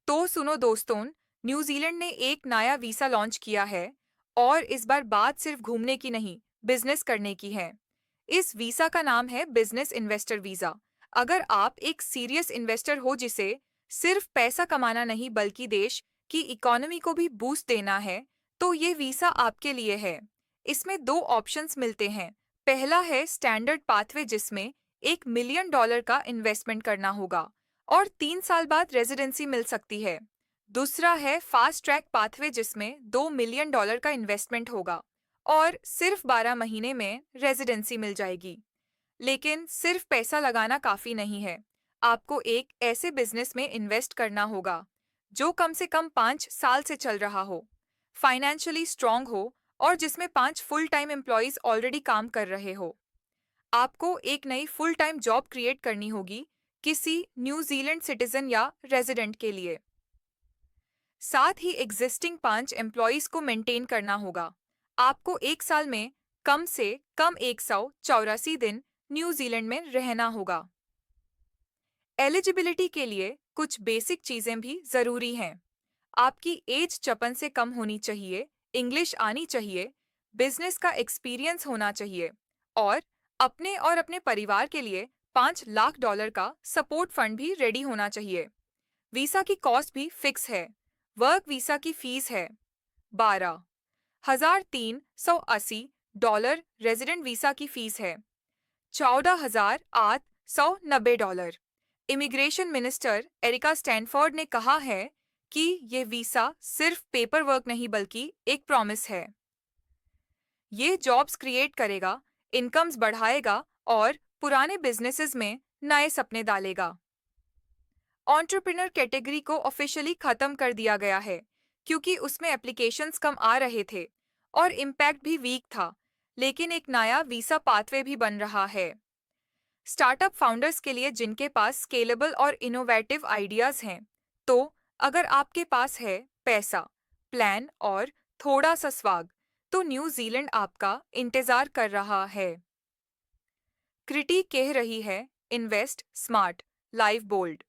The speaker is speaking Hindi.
तो सुनो दोस्तों, न्यूजीलैंड ने एक नया वीसा लॉन्च किया है और इस बार बात सिर्फ घूमने की नहीं, बिजनेस करने की है। इस वीसा का नाम है बिजनेस इन्वेस्टर वीजा। अगर आप एक सीरियस इन्वेस्टर हो जिसे सिर्फ पैसा कमाना नहीं बल्कि देश की इकोनॉमी को भी बूस्ट देना है, तो ये वीसा आपके लिए है। इसमें दो ऑप्शंस मिलते हैं। पहला है स्टैंडर्ड पाथवे जिसमें $1 मिलियन का इन्वेस्टमेंट करना होगा और 3 साल बाद रेजिडेंसी मिल सकती है। दूसरा है फास्ट ट्रैक पाथवे जिसमें $2 मिलियन का इन्वेस्टमेंट होगा और सिर्फ 12 महीने में रेजिडेंसी मिल जाएगी। लेकिन सिर्फ पैसा लगाना काफी नहीं है। आपको एक ऐसे बिजनेस में इन्वेस्ट करना होगा जो कम से कम 5 साल से चल रहा हो, फाइनेंशियली स्ट्रांग हो और जिसमें 5 फुल टाइम एम्प्लॉयज ऑलरेडी काम कर रहे हो। आपको एक नई फुल टाइम जॉब क्रिएट करनी होगी किसी न्यूजीलैंड सिटीजन या रेजिडेंट के लिए। साथ ही एग्जिस्टिंग 5 एम्प्लॉयज को मेंटेन करना होगा। आपको एक साल में कम से कम 184 दिन न्यूजीलैंड में रहना होगा। एलिजिबिलिटी के लिए कुछ बेसिक चीजें भी जरूरी हैं। आपकी एज 54 से कम होनी चाहिए, इंग्लिश आनी चाहिए, बिजनेस का एक्सपीरियंस होना चाहिए और अपने परिवार के लिए $5 लाख का सपोर्ट फंड भी रेडी होना चाहिए। वीसा की कॉस्ट भी फिक्स है। वर्क वीसा की फीस है $12,380। रेजिडेंट वीसा की फीस है $14,890। इमिग्रेशन मिनिस्टर एरिका स्टैनफोर्ड ने कहा है कि ये वीसा सिर्फ पेपर वर्क नहीं बल्कि एक प्रॉमिस है। ये जॉब्स क्रिएट करेगा, इनकम्स बढ़ाएगा और पुराने बिजनेसेस में नए सपने डालेगा। एंटरप्रेन्योर कैटेगरी को ऑफिशियली खत्म कर दिया गया है क्योंकि उसमें एप्लीकेशंस कम आ रहे थे और इम्पैक्ट भी वीक था, लेकिन एक नया वीसा पाथवे भी बन रहा है। स्टार्टअप फाउंडर्स के लिए जिनके पास स्केलेबल और इनोवेटिव आइडियाज हैं, तो अगर आपके पास है पैसा, प्लान और थोड़ा सा स्वाग, तो न्यूजीलैंड आपका इंतजार कर रहा है। क्रिटी कह रही है, इन्वेस्ट स्मार्ट, लाइव बोल्ड।